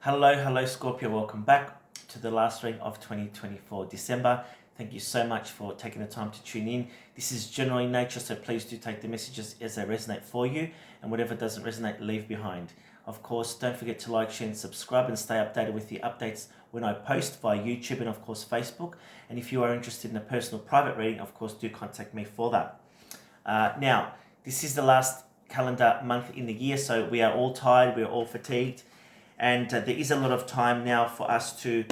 Hello Scorpio, welcome back to the last reading of 2024 December. Thank you so much for taking the time to tune in. This is general in nature, so please do take the messages as they resonate for you, and whatever doesn't resonate, leave behind. Of course, don't forget to like, share and subscribe and stay updated with the updates when I post via YouTube and of course Facebook. And if you are interested in a personal private reading, of course do contact me for that. Now, this is the last calendar month in the year, so we are all tired, we are all fatigued. And there is a lot of time now for us to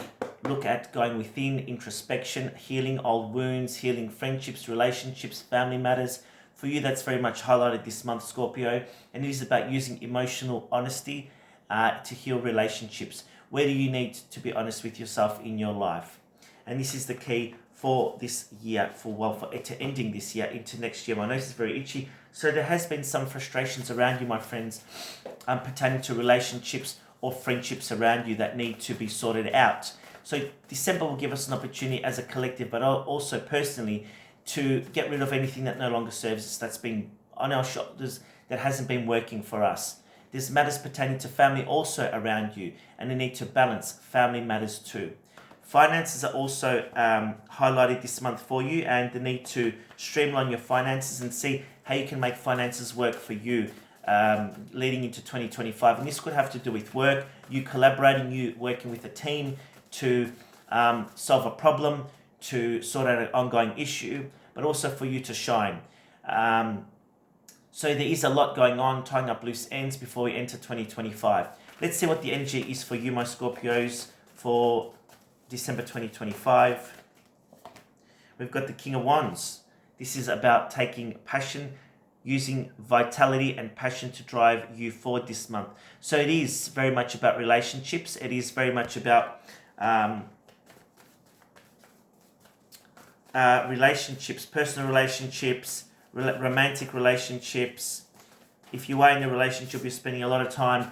look at going within, introspection, healing old wounds, healing friendships, relationships, family matters. For you, that's very much highlighted this month, Scorpio. And it is about using emotional honesty to heal relationships. Where do you need to be honest with yourself in your life? And this is the key for this year, to ending this year into next year. My nose is very itchy. So there has been some frustrations around you, my friends, pertaining to relationships or friendships around you that need to be sorted out. So December will give us an opportunity as a collective, but also personally, to get rid of anything that no longer serves us, that's been on our shoulders, that hasn't been working for us. There's matters pertaining to family also around you, and the need to balance family matters too. Finances are also highlighted this month for you, and the need to streamline your finances and see how you can make finances work for you leading into 2025. And this could have to do with work, you collaborating, you working with a team to solve a problem, to sort out an ongoing issue, but also for you to shine. So there is a lot going on, tying up loose ends before we enter 2025. Let's see what the energy is for you, my Scorpios, for December 2025. We've got the King of Wands. This is about taking passion, using vitality and passion to drive you forward this month. So it is very much about relationships. It is very much about relationships, personal relationships, romantic relationships. If you are in a relationship, you're spending a lot of time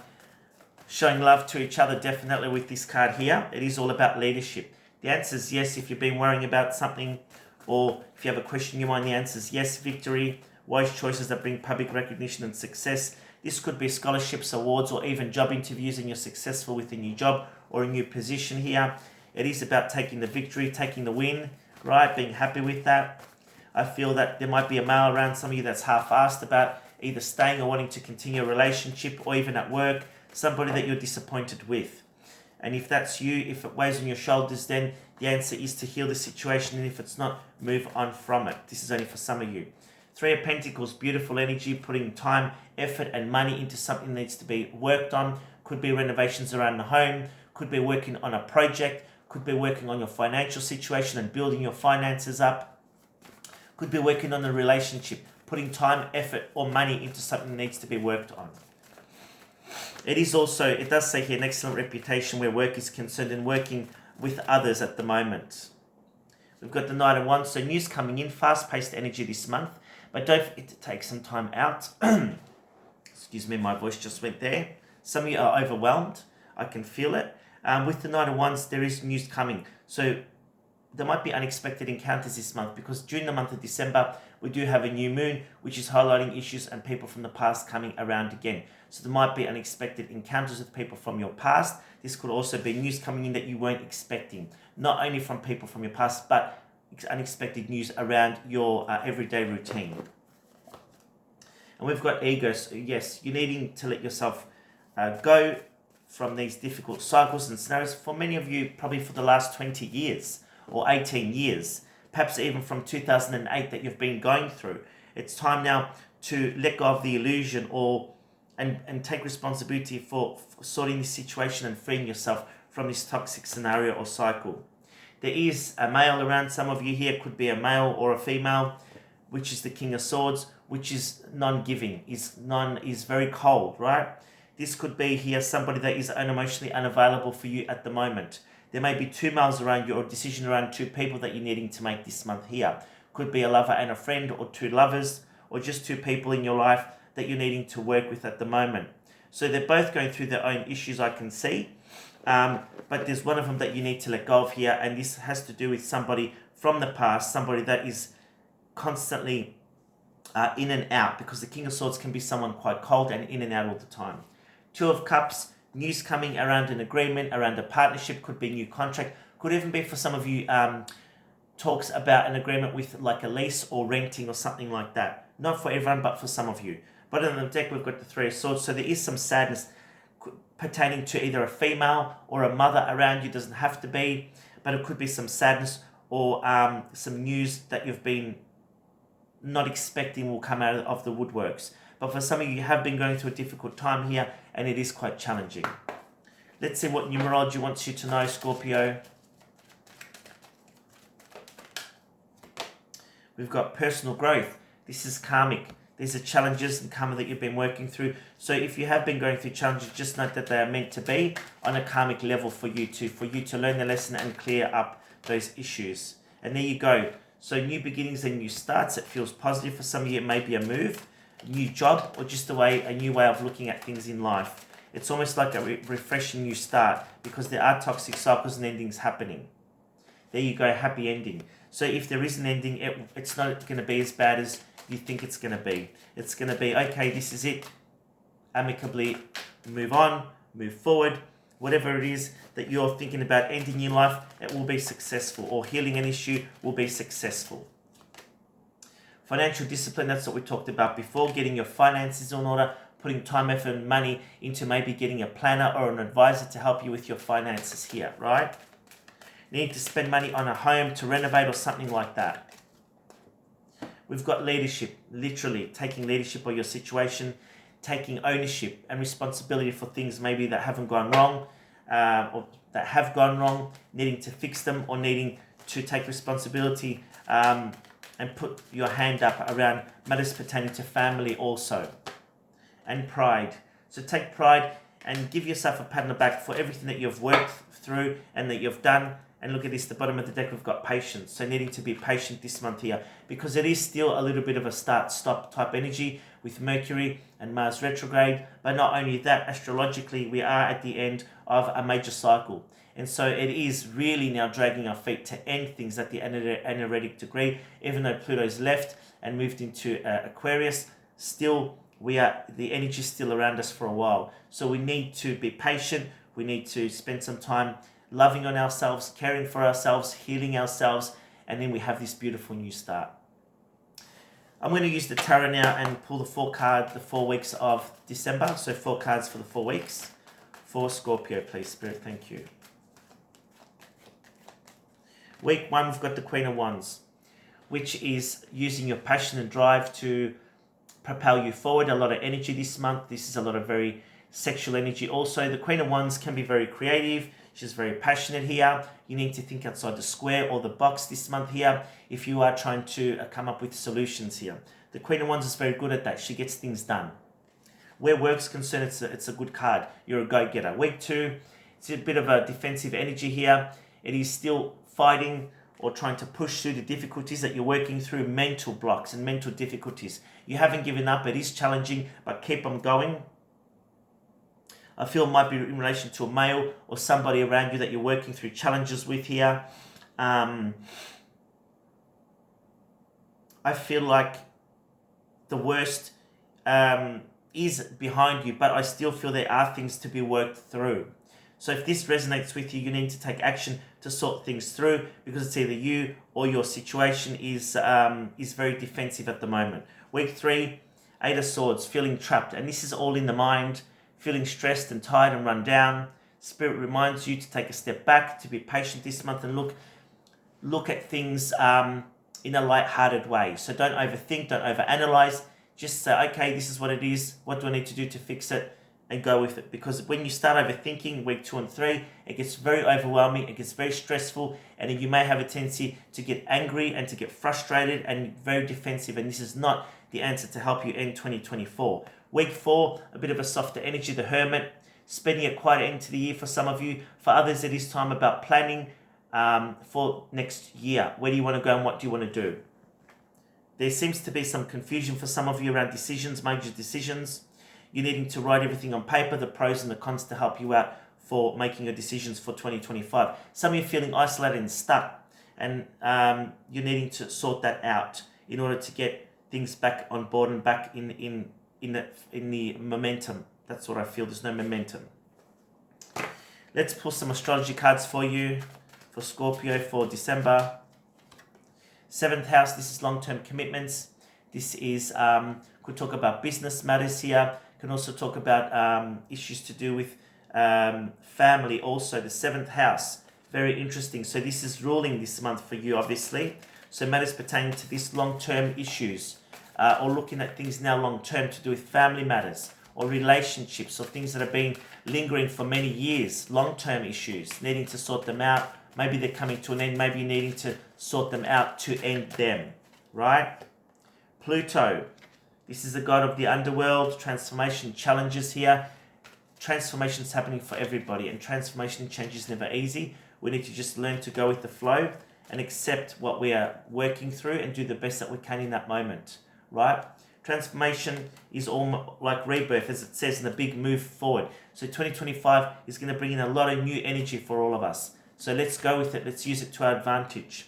showing love to each other, definitely with this card here. It is all about leadership. The answer is yes if you've been worrying about something, or if you have a question in your mind, the answer is yes. Victory, wise choices that bring public recognition and success. This could be scholarships, awards, or even job interviews, and you're successful with a new job or a new position here. It is about taking the victory, taking the win, right? Being happy with that. I feel that there might be a male around some of you that's half-assed about either staying or wanting to continue a relationship, or even at work, somebody that you're disappointed with. And if that's you, if it weighs on your shoulders, then the answer is to heal the situation, and if it's not, move on from it. This is only for some of you. Three of Pentacles, beautiful energy, putting time, effort and money into something that needs to be worked on. Could be renovations around the home, could be working on a project, could be working on your financial situation and building your finances up, could be working on a relationship, putting time, effort or money into something that needs to be worked on. It is also, it does say here, an excellent reputation where work is concerned and working with others at the moment. We've got the Knight of Wands, so news coming in, fast-paced energy this month, but don't forget to take some time out. Excuse me, my voice just went there. Some of you are overwhelmed. I can feel it. With the Knight of Wands, there is news coming. So there might be unexpected encounters this month, because during the month of December, we do have a new moon, which is highlighting issues and people from the past coming around again. So there might be unexpected encounters with people from your past. This could also be news coming in that you weren't expecting, not only from people from your past, but unexpected news around your everyday routine. And we've got ego. So yes, you're needing to let yourself go from these difficult cycles and scenarios. For many of you, probably for the last 20 years or 18 years, perhaps even from 2008 that you've been going through. It's time now to let go of the illusion and take responsibility for sorting this situation and freeing yourself from this toxic scenario or cycle. There is a male around some of you here, could be a male or a female, which is the King of Swords, which is non-giving, is very cold, right? This could be here somebody that is unemotionally unavailable for you at the moment. There may be two males around you, or a decision around two people that you're needing to make this month here. Could be a lover and a friend, or two lovers, or just two people in your life that you're needing to work with at the moment. So they're both going through their own issues, I can see. But there's one of them that you need to let go of here, and this has to do with somebody from the past, somebody that is constantly in and out, because the King of Swords can be someone quite cold and in and out all the time. Two of Cups, news coming around an agreement, around a partnership, could be a new contract, could even be for some of you talks about an agreement with like a lease or renting or something like that. Not for everyone, but for some of you. But in the deck, we've got the Three of Swords, so there is some sadness pertaining to either a female or a mother around you. Doesn't have to be, but it could be some sadness or some news that you've been not expecting will come out of the woodworks. But for some of you have been going through a difficult time here, and it is quite challenging. Let's see what numerology wants you to know, Scorpio. We've got personal growth. This is karmic. These are challenges and karma that you've been working through. So if you have been going through challenges, just note that they are meant to be on a karmic level for you to learn the lesson and clear up those issues. And there you go. So new beginnings and new starts. It feels positive for some of you. It may be a move, a new job, or just a new way of looking at things in life. It's almost like a refreshing new start, because there are toxic cycles and endings happening. There you go, happy ending. So if there is an ending, it's not going to be as bad as you think it's going to be. It's going to be, okay, this is it. Amicably move on, move forward. Whatever it is that you're thinking about ending your life, it will be successful. Or healing an issue will be successful. Financial discipline, that's what we talked about before. Getting your finances in order, putting time, effort, and money into maybe getting a planner or an advisor to help you with your finances here, right? Need to spend money on a home to renovate or something like that. We've got leadership, literally taking leadership of your situation, taking ownership and responsibility for things maybe that haven't gone wrong, or that have gone wrong, needing to fix them, or needing to take responsibility and put your hand up around matters pertaining to family also. And pride. So take pride and give yourself a pat on the back for everything that you've worked through and that you've done. And look at this, the bottom of the deck, we've got patience. So needing to be patient this month here, because it is still a little bit of a start-stop type energy with Mercury and Mars retrograde. But not only that, astrologically, we are at the end of a major cycle. And so it is really now dragging our feet to end things at the energetic degree. Even though Pluto's left and moved into Aquarius, still the energy is still around us for a while. So we need to be patient. We need to spend some time loving on ourselves, caring for ourselves, healing ourselves, and then we have this beautiful new start. I'm going to use the tarot now and pull the 4 weeks of December. So 4 cards for the 4 weeks. For Scorpio, please, Spirit, thank you. Week 1, we've got the Queen of Wands, which is using your passion and drive to propel you forward. A lot of energy this month. This is a lot of very sexual energy. Also, the Queen of Wands can be very creative. She's very passionate here. You need to think outside the square or the box this month here if you are trying to come up with solutions here. The Queen of Wands is very good at that. She gets things done. Where work's concerned, it's a good card. You're a go-getter. Week 2, it's a bit of a defensive energy here. It is still fighting or trying to push through the difficulties that you're working through, mental blocks and mental difficulties. You haven't given up. It is challenging, but keep on going. I feel it might be in relation to a male or somebody around you that you're working through challenges with here. I feel like the worst is behind you, but I still feel there are things to be worked through. So if this resonates with you, you need to take action to sort things through, because it's either you or your situation is very defensive at the moment. Week 3, 8 of Swords, feeling trapped. And this is all in the mind. Feeling stressed and tired and run down. Spirit reminds you to take a step back, to be patient this month and look at things in a light-hearted way. So don't overthink, don't overanalyze. Just say, okay, this is what it is. What do I need to do to fix it? And go with it. Because when you start overthinking, week 2 and 3, it gets very overwhelming, it gets very stressful, and you may have a tendency to get angry and to get frustrated and very defensive. And this is not the answer to help you end 2024. Week 4, a bit of a softer energy, the Hermit, spending a quiet end to the year for some of you. For others, it is time about planning for next year. Where do you want to go and what do you want to do? There seems to be some confusion for some of you around decisions, major decisions. You're needing to write everything on paper, the pros and the cons to help you out for making your decisions for 2025. Some of you are feeling isolated and stuck, and you're needing to sort that out in order to get things back on board and back in the momentum. That's what I feel. There's no momentum. Let's pull some astrology cards for you, for Scorpio, for December. 7th house, this is long-term commitments. This is, could talk about business matters here. Can also talk about issues to do with family also. The 7th house, very interesting. So this is ruling this month for you, obviously. So matters pertaining to this long-term issues, or looking at things now long-term to do with family matters or relationships or things that have been lingering for many years, long-term issues, needing to sort them out. Maybe they're coming to an end, maybe needing to sort them out to end them, right? Pluto, this is the god of the underworld, transformation challenges here. Transformation's happening for everybody, and transformation change is never easy. We need to just learn to go with the flow and accept what we are working through and do the best that we can in that moment, right? Transformation is all like rebirth, as it says, in a big move forward. So 2025 is going to bring in a lot of new energy for all of us. So let's go with it. Let's use it to our advantage.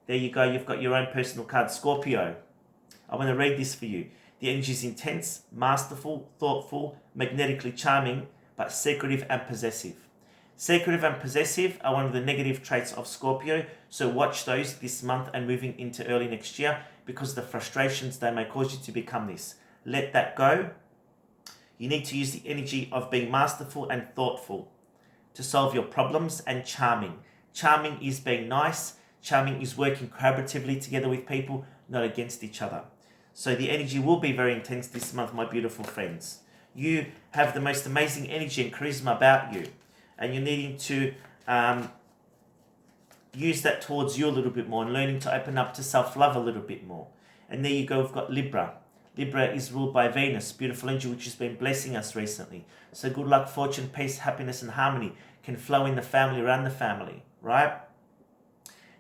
There you go. You've got your own personal card, Scorpio. I want to read this for you. The energy is intense, masterful, thoughtful, magnetically charming, but secretive and possessive. Secretive and possessive are one of the negative traits of Scorpio, so watch those this month and moving into early next year, because the frustrations they may cause you to become this. Let that go. You need to use the energy of being masterful and thoughtful to solve your problems, and charming. Charming is being nice. Charming is working collaboratively together with people, not against each other. So the energy will be very intense this month, my beautiful friends. You have the most amazing energy and charisma about you, and you're needing to use that towards you a little bit more and learning to open up to self-love a little bit more. And there you go, we've got Libra. Libra is ruled by Venus, beautiful energy which has been blessing us recently. So good luck, fortune, peace, happiness and harmony can flow in the family, around the family, right?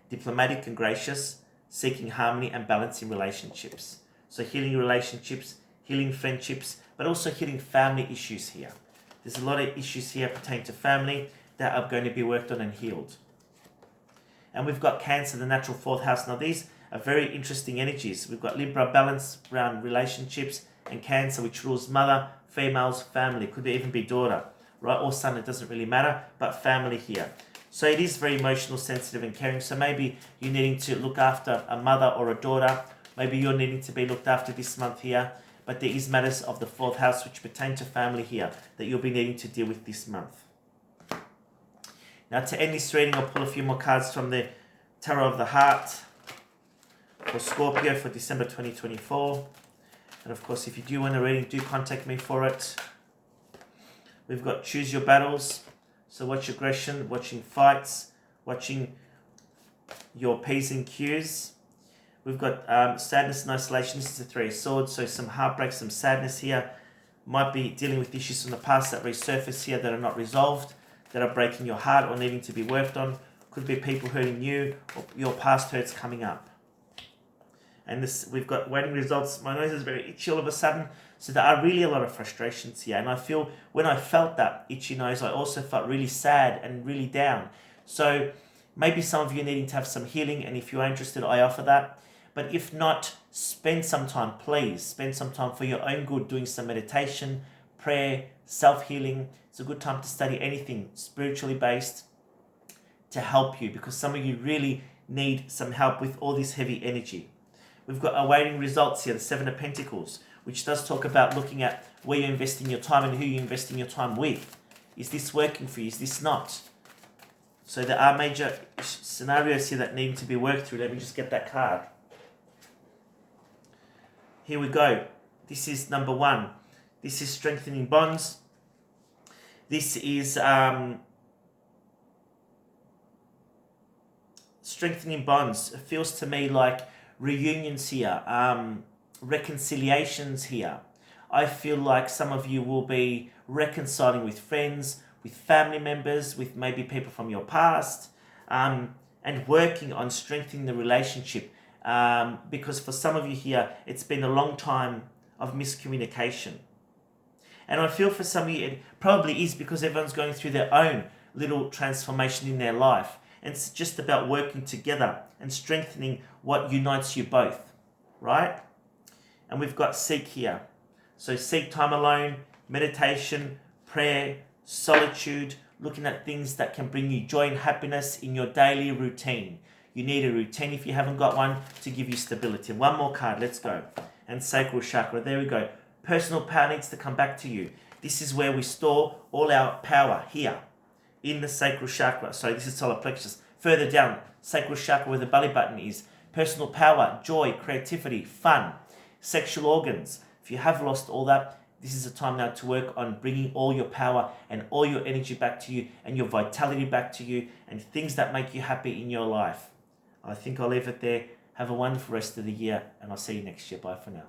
Diplomatic and gracious, seeking harmony and balance in relationships. So healing relationships, healing friendships, but also healing family issues here. There's a lot of issues here pertaining to family that are going to be worked on and healed. And we've got Cancer, the natural 4th house. Now these are very interesting energies. We've got Libra, balance around relationships, and Cancer, which rules mother, females, family. Could even be daughter, right? Or son, it doesn't really matter, but family here. So it is very emotional, sensitive and caring. So maybe you're needing to look after a mother or a daughter. Maybe you're needing to be looked after this month here. But there is matters of the 4th house which pertain to family here that you'll be needing to deal with this month. Now to end this reading, I'll pull a few more cards from the Tarot of the Heart for Scorpio for December 2024. And of course, if you do want a reading, do contact me for it. We've got Choose Your Battles. So watch aggression, watching fights, watching your P's and Q's. We've got sadness and isolation. This is the 3 of Swords. So some heartbreak, some sadness here. Might be dealing with issues from the past that resurface here that are not resolved, that are breaking your heart or needing to be worked on. Could be people hurting you or your past hurts coming up. And this, we've got waiting results. My nose is very itchy all of a sudden. So there are really a lot of frustrations here. And I feel when I felt that itchy nose, I also felt really sad and really down. So maybe some of you are needing to have some healing. And if you are interested, I offer that. But if not, spend some time, please. Spend some time for your own good doing some meditation, prayer, self-healing. It's a good time to study anything spiritually based to help you, because some of you really need some help with all this heavy energy. We've got awaiting results here, the 7 of Pentacles, which does talk about looking at where you're investing your time and who you're investing your time with. Is this working for you? Is this not? So there are major scenarios here that need to be worked through. Let me just get that card. Here we go. This is number 1. This is strengthening bonds. This is strengthening bonds. It feels to me like reunions here, reconciliations here. I feel like some of you will be reconciling with friends, with family members, with maybe people from your past, and working on strengthening the relationship. Because for some of you here, it's been a long time of miscommunication. And I feel for some of you, it probably is because everyone's going through their own little transformation in their life. And it's just about working together and strengthening what unites you both, right? And we've got seek here. So seek time alone, meditation, prayer, solitude, looking at things that can bring you joy and happiness in your daily routine. You need a routine if you haven't got one to give you stability. One more card, let's go. And sacral chakra, there we go. Personal power needs to come back to you. This is where we store all our power here in the sacral chakra. So this is solar plexus. Further down, sacral chakra where the belly button is. Personal power, joy, creativity, fun, sexual organs. If you have lost all that, this is a time now to work on bringing all your power and all your energy back to you and your vitality back to you and things that make you happy in your life. I think I'll leave it there. Have a wonderful rest of the year and I'll see you next year. Bye for now.